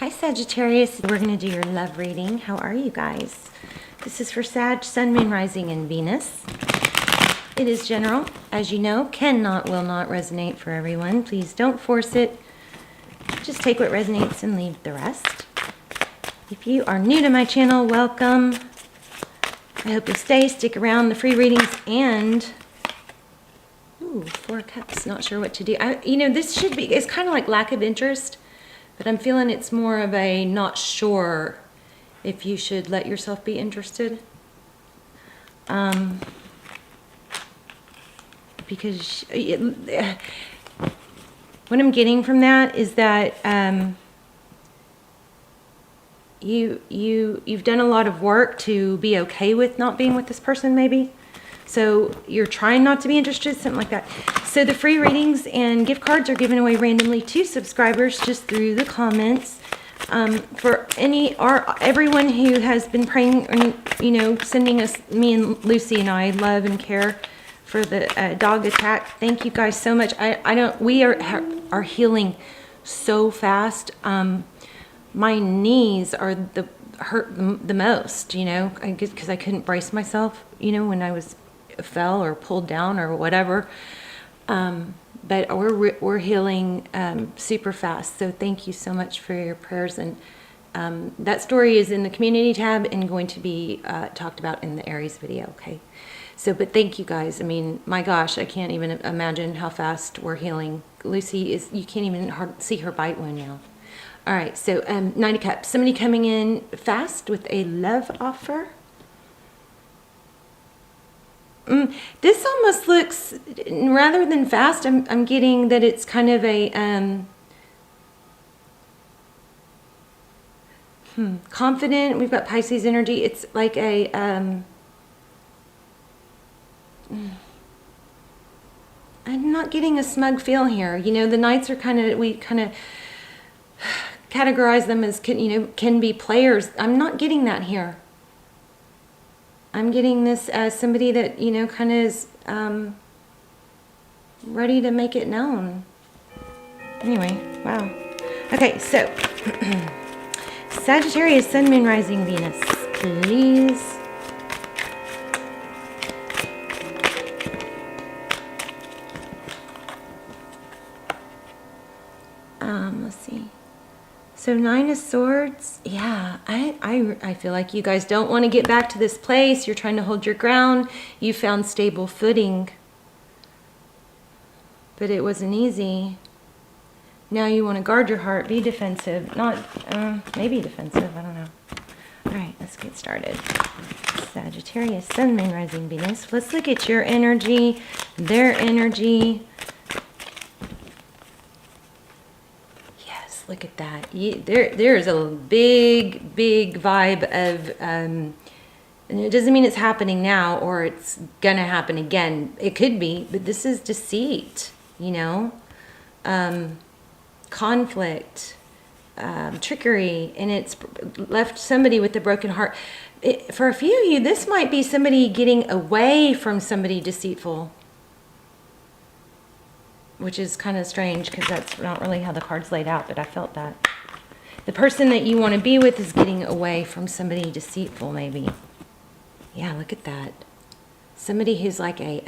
Hi Sagittarius, we're going to do your love reading. How are you guys? This is for Sag, Sun, Moon, Rising, and Venus. It is general, as you know, cannot, will not resonate for everyone. Please don't force it. Just take what resonates and leave the rest. If you are new to my channel, welcome. I hope you'll stick around the free readings and... Ooh, 4 cups, not sure what to do. This should be, it's kind of like lack of interest. But I'm feeling it's more of a not sure if you should let yourself be interested. Because what I'm getting from that is that you've done a lot of work to be okay with not being with this person, maybe. So you're trying not to be interested, something like that. So the free readings and gift cards are given away randomly to subscribers just through the comments. For everyone who has been praying, or, sending us, me and Lucy and I, love and care for the dog attack. Thank you guys so much. We are healing so fast. My knees are hurt the most, I guess because I couldn't brace myself, when I fell or pulled down or whatever. But we're healing super fast. So thank you so much for your prayers. And that story is in the community tab and going to be talked about in the Aries video. Okay. So, but thank you guys. I mean, my gosh, I can't even imagine how fast we're healing. Lucy you can't even see her bite wound now. All right. So 9 of Cups, somebody coming in fast with a love offer. This almost looks, rather than fast, I'm getting that it's kind of a confident. We've got Pisces energy. It's like a I'm not getting a smug feel here. The Knights are we kind of categorize them as can be players. I'm not getting that here. I'm getting this as somebody that, kind of is ready to make it known. Anyway, wow. Okay, so Sagittarius, Sun, Moon, Rising, Venus, please. Let's see. So 9 of Swords, yeah, I feel like you guys don't want to get back to this place. You're trying to hold your ground. You found stable footing. But it wasn't easy. Now you want to guard your heart, be defensive. Not, maybe defensive, I don't know. All right, let's get started. Sagittarius, Sun, Moon, Rising, Venus. Let's look at your energy, their energy. Look at that. There's a big vibe of, and it doesn't mean it's happening now or it's gonna happen again. It could be, but this is deceit, conflict, trickery, and it's left somebody with a broken heart. For a few of you, this might be somebody getting away from somebody deceitful, which is kind of strange because that's not really how the card's laid out, but I felt that. The person that you want to be with is getting away from somebody deceitful, maybe. Yeah, look at that. Somebody who's like a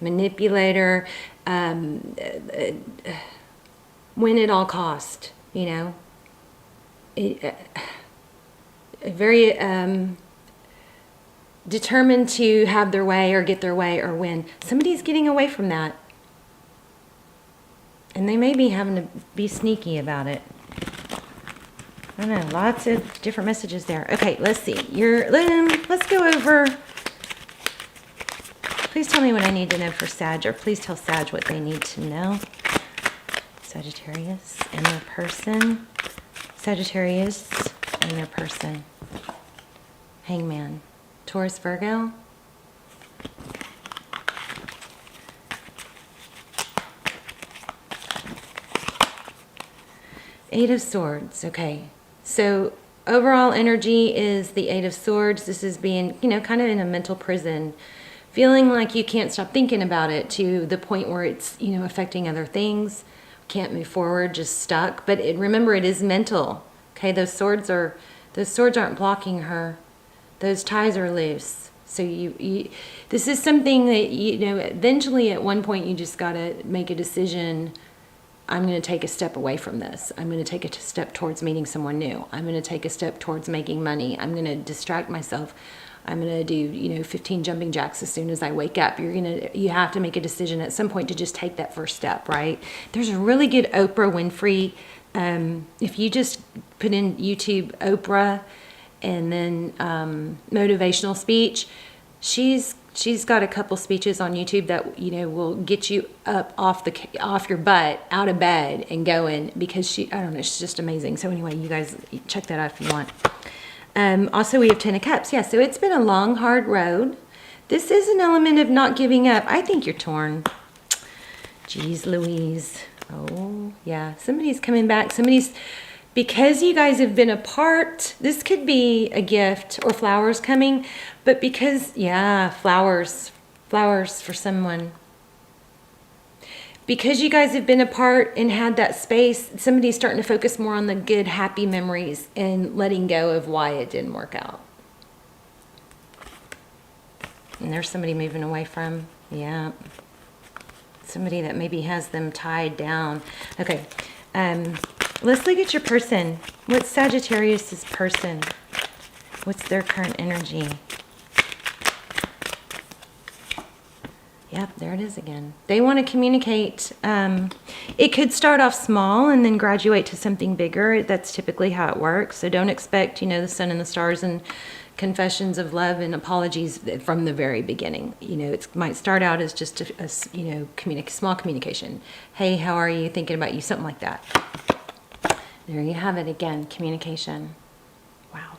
manipulator, win at all cost, very... determined to have their way or get their way or win. Somebody's getting away from that. And they may be having to be sneaky about it. I don't know, lots of different messages there. Okay, let's see. Let's go over. Please tell me what I need to know for Sag, or please tell Sag what they need to know. Sagittarius and their person. Sagittarius and their person. Hangman. Taurus, Virgo. Eight of Swords. Okay. So overall energy is the Eight of Swords. This is being, kind of in a mental prison. Feeling like you can't stop thinking about it to the point where it's, affecting other things. can't move forward, just stuck. But remember, it is mental. Okay, those swords aren't blocking her. Those ties are loose. So this is something that, eventually at one point you just got to make a decision. I'm going to take a step away from this. I'm going to take a step towards meeting someone new. I'm going to take a step towards making money. I'm going to distract myself. I'm going to do, 15 jumping jacks as soon as I wake up. You have to make a decision at some point to just take that first step, right? There's a really good Oprah Winfrey. If you just put in YouTube Oprah and then motivational speech, she's got a couple speeches on YouTube that will get you up off your butt, out of bed and going, because I don't know, she's just amazing. So anyway, you guys check that out if you want. Also, we have 10 of Cups. Yeah, so it's been a long, hard road. This is an element of not giving up. I think you're torn. Jeez Louise. Oh, yeah. Somebody's coming back. Because you guys have been apart, this could be a gift or flowers coming, but flowers for someone. Because you guys have been apart and had that space, somebody's starting to focus more on the good, happy memories and letting go of why it didn't work out. And there's somebody moving away from, somebody that maybe has them tied down. Okay, let's look at your person. What's Sagittarius's person? What's their current energy? Yep, there it is again. They want to communicate. It could start off small and then graduate to something bigger. That's typically how it works. So don't expect, the sun and the stars and confessions of love and apologies from the very beginning. It might start out as just a small communication. Hey, how are you? Thinking about you, something like that. There you have it again, communication. Wow.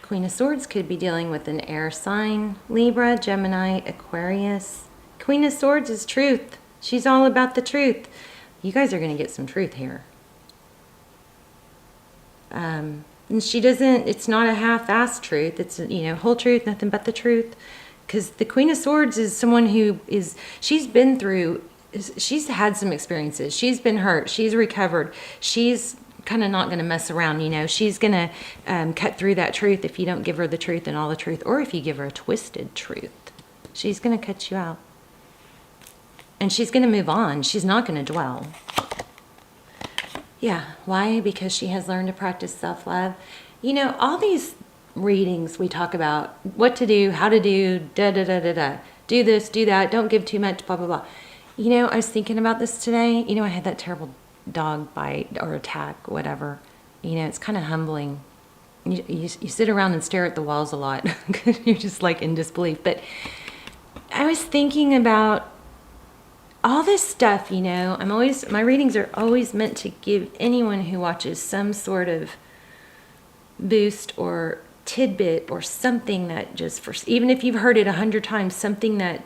Queen of Swords could be dealing with an air sign, Libra, Gemini, Aquarius. Queen of Swords is truth. She's all about the truth. You guys are going to get some truth here. And it's not a half-assed truth. It's, whole truth, nothing but the truth. Because the Queen of Swords is someone who she's had some experiences. She's been hurt. She's recovered. She's kind of not going to mess around, She's going to cut through that truth if you don't give her the truth and all the truth, or if you give her a twisted truth. She's going to cut you out. And she's going to move on. She's not going to dwell. Yeah. Why? Because she has learned to practice self-love. All these readings we talk about what to do, how to do, da-da-da-da-da. Do this, do that, don't give too much, blah, blah, blah. I was thinking about this today. I had that terrible dog bite or attack, whatever. It's kind of humbling. You sit around and stare at the walls a lot because you're just like in disbelief. But I was thinking about all this stuff, my readings are always meant to give anyone who watches some sort of boost or tidbit or something that even if you've heard it 100 times, something that,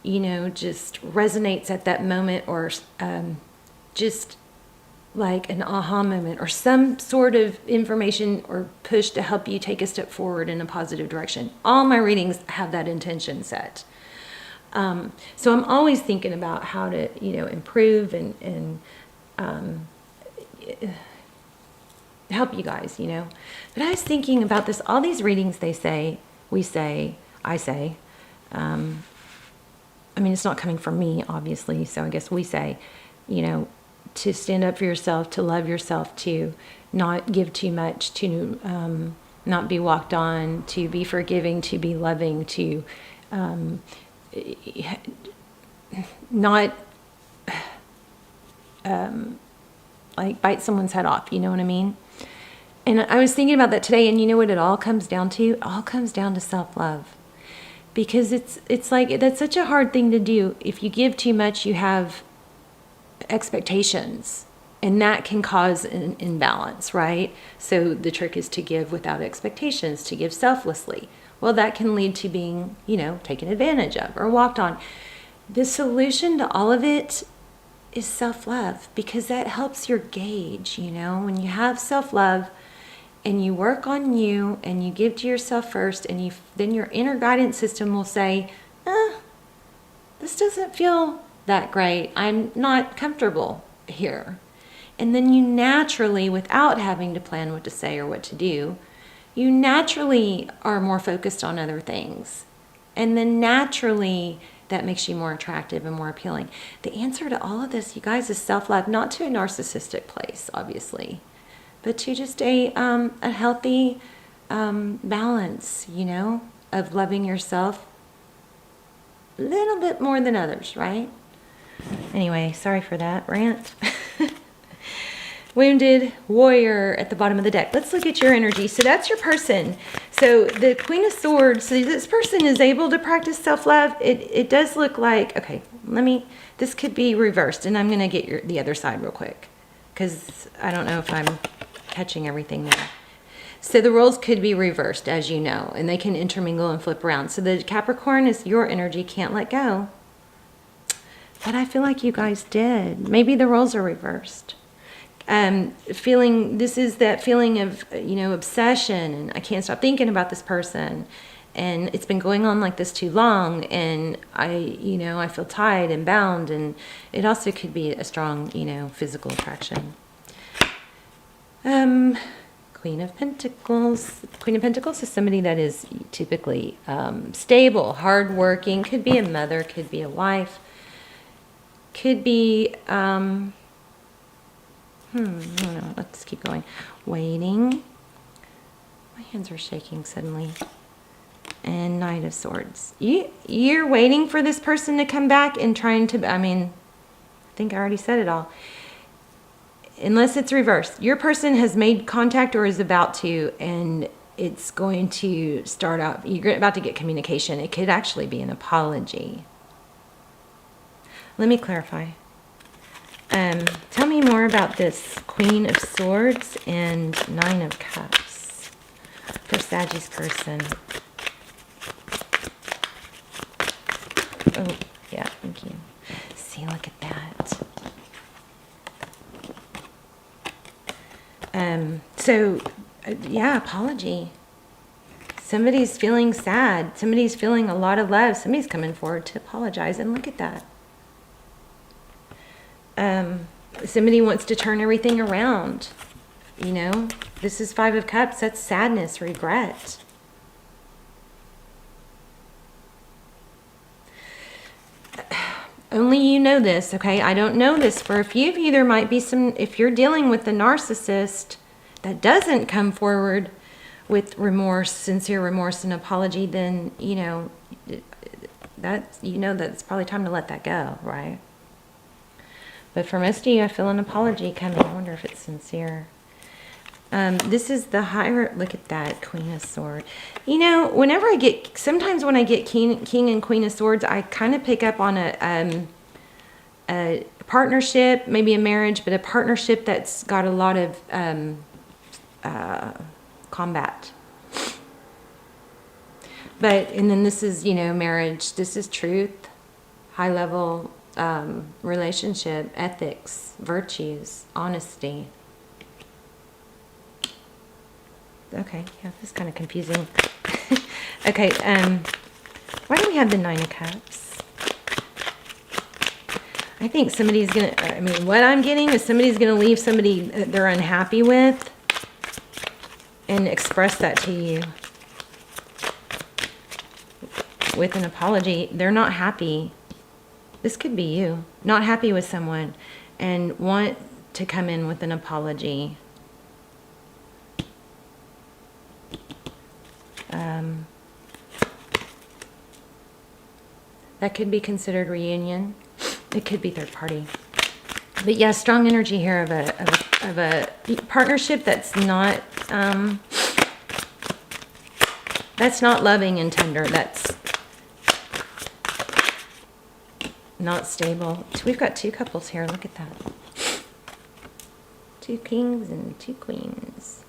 just resonates at that moment, or just like an aha moment or some sort of information or push to help you take a step forward in a positive direction. All my readings have that intention set. So I'm always thinking about how to, improve and help you guys, But I was thinking about this, all these readings I say, it's not coming from me, obviously, so I guess we say, to stand up for yourself, to love yourself, to not give too much, to not be walked on, to be forgiving, to be loving, to not bite someone's head off, you know what I mean? And I was thinking about that today, and you know what it all comes down to? It all comes down to self-love. Because it's like, that's such a hard thing to do. If you give too much, you have expectations, and that can cause an imbalance, right? So the trick is to give without expectations, to give selflessly. Well, that can lead to being, taken advantage of or walked on. The solution to all of it is self-love, because that helps your gauge, when you have self-love and you work on you and you give to yourself first, and then your inner guidance system will say, this doesn't feel that great. I'm not comfortable here. And then you naturally, without having to plan what to say or what to do, you naturally are more focused on other things. And then naturally, that makes you more attractive and more appealing. The answer to all of this, you guys, is self-love, not to a narcissistic place, obviously, but to just a healthy balance, you know, of loving yourself a little bit more than others, right? Anyway, sorry for that rant. Wounded warrior at the bottom of the deck. Let's look at your energy. So that's your person. So the Queen of Swords, so this person is able to practice self-love. It does look like, okay, this could be reversed, and I'm going to get the other side real quick because I don't know if I'm catching everything there. So the roles could be reversed, as you know, and they can intermingle and flip around. So the Capricorn is your energy, can't let go. But I feel like you guys did. Maybe the roles are reversed. This is that feeling of, you know, obsession, and I can't stop thinking about this person, and it's been going on like this too long, and I feel tied and bound, and it also could be a strong, you know, physical attraction. Queen of Pentacles. Queen of Pentacles is somebody that is typically stable, hardworking, could be a mother, could be a wife, could be I don't know. Let's keep going. Waiting. My hands are shaking suddenly. And Knight of Swords. You're waiting for this person to come back and trying to, I think I already said it all. Unless it's reversed. Your person has made contact or is about to, and it's going to start out, you're about to get communication. It could actually be an apology. Let me clarify. Tell me more about this Queen of Swords and Nine of Cups for Sagittarius person. Oh, yeah, thank you. See, look at that. Yeah, apology. Somebody's feeling sad. Somebody's feeling a lot of love. Somebody's coming forward to apologize, and look at that. Somebody wants to turn everything around. You know, this is Five of Cups. That's sadness, regret. Only you know this, okay? I don't know this. For a few of you, there might be some, if you're dealing with a narcissist that doesn't come forward with remorse, sincere remorse and apology, then, you know, that it's probably time to let that go, right? But for most of you, I feel an apology coming. I wonder if it's sincere. This is the higher, look at that, Queen of Swords. You know, sometimes when I get King and Queen of Swords, I kind of pick up on a partnership, maybe a marriage, but a partnership that's got a lot of combat. And then this is, you know, marriage. This is truth, high level relationship, ethics, virtues, honesty. Okay, yeah, this is kind of confusing. Okay, why do we have the Nine of Cups? I think somebody's going to, what I'm getting is somebody's going to leave somebody that they're unhappy with and express that to you with an apology. They're not happy. This could be you, not happy with someone and want to come in with an apology. That could be considered reunion. It could be third party. But yeah, strong energy here of a partnership that's not loving and tender. That's not stable. So we've got two couples here. Look at that. Two kings and two queens.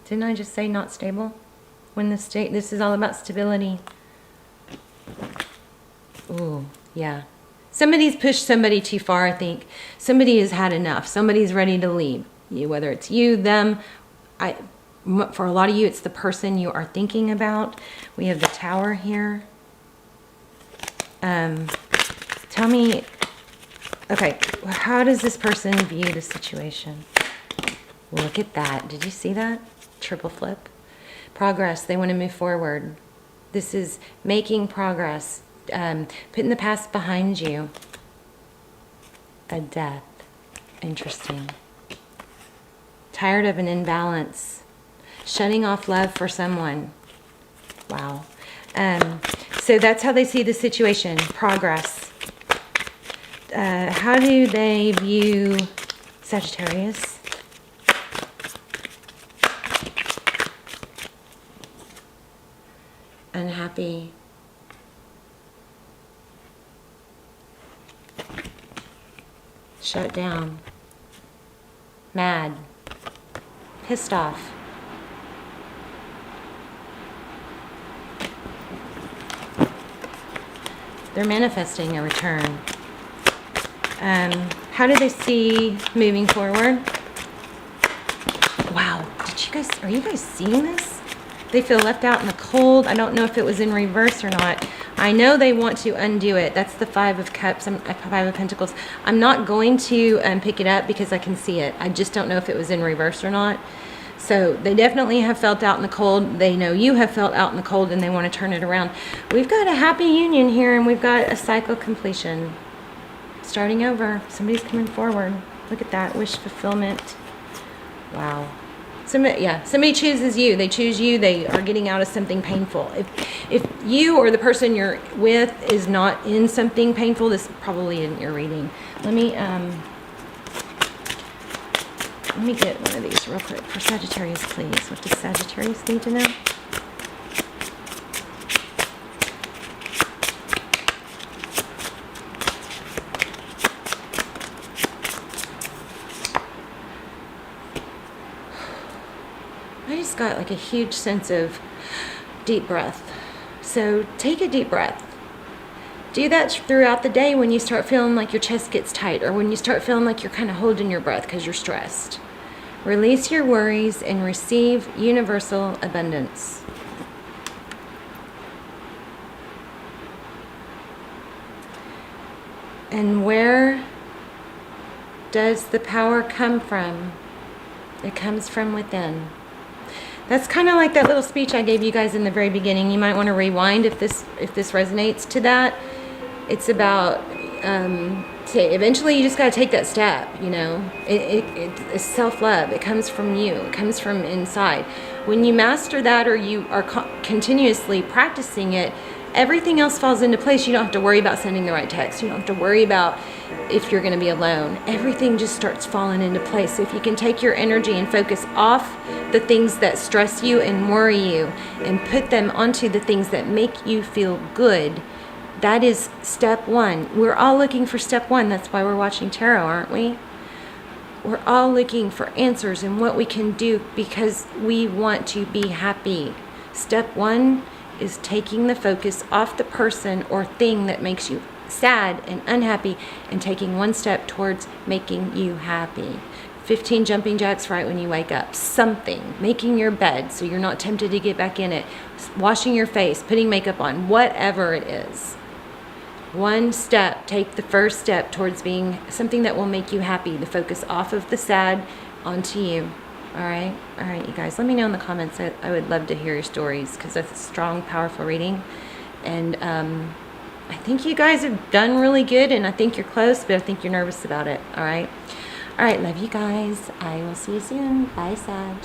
Didn't I just say not stable? When this is all about stability. Ooh, yeah. Somebody's pushed somebody too far, I think. Somebody has had enough. Somebody's ready to leave. Whether it's you, them. For a lot of you, it's the person you are thinking about. We have the Tower here. Tell me Okay, well, how does this person view the situation? Look at that. Did you see that? Triple flip. Progress. They want to move forward. This is making progress. Putting the past behind you. A death. Interesting. Tired of an imbalance. Shutting off love for someone. Wow. So that's how they see the situation. Progress. How do they view Sagittarius? Unhappy. Shut down. Mad. Pissed off. They're manifesting a return. How do they see moving forward? Wow, are you guys seeing this? They feel left out in the cold. I don't know if it was in reverse or not. I know they want to undo it. That's the Five of Cups, Five of Pentacles. I'm not going to pick it up because I can see it. I just don't know if it was in reverse or not. So they definitely have felt out in the cold. They know you have felt out in the cold and they want to turn it around. We've got a happy union here and we've got a cycle completion. Starting over. Somebody's coming forward. Look at that. Wish fulfillment. Wow. Somebody chooses you. They choose you. They are getting out of something painful. If you or the person you're with is not in something painful, this probably isn't your reading. Let me get one of these real quick for Sagittarius, please. What does Sagittarius need to know? I just got like a huge sense of deep breath. So take a deep breath. Do that throughout the day when you start feeling like your chest gets tight or when you start feeling like you're kind of holding your breath because you're stressed. Release your worries and receive universal abundance. And where does the power come from? It comes from within. That's kind of like that little speech I gave you guys in the very beginning. You might want to rewind if this resonates to that. It's about eventually you just got to take that step, you know. It's self-love. It comes from you. It comes from inside. When you master that or you are continuously practicing it, everything else falls into place. You don't have to worry about sending the right text. You don't have to worry about if you're going to be alone. Everything just starts falling into place. So if you can take your energy and focus off the things that stress you and worry you and put them onto the things that make you feel good, that is step one. We're all looking for step one. That's why we're watching tarot, aren't we? We're all looking for answers and what we can do because we want to be happy. Step one is taking the focus off the person or thing that makes you sad and unhappy and taking one step towards making you happy. 15 jumping jacks right when you wake up. Something. Making your bed so you're not tempted to get back in it. Washing your face. Putting makeup on. Whatever it is. One step. Take the first step towards being something that will make you happy. The focus off of the sad onto you. All right, you guys. Let me know in the comments. I would love to hear your stories because that's a strong, powerful reading. And I think you guys have done really good, and I think you're close, but I think you're nervous about it. All right, love you guys. I will see you soon. Bye, Sag.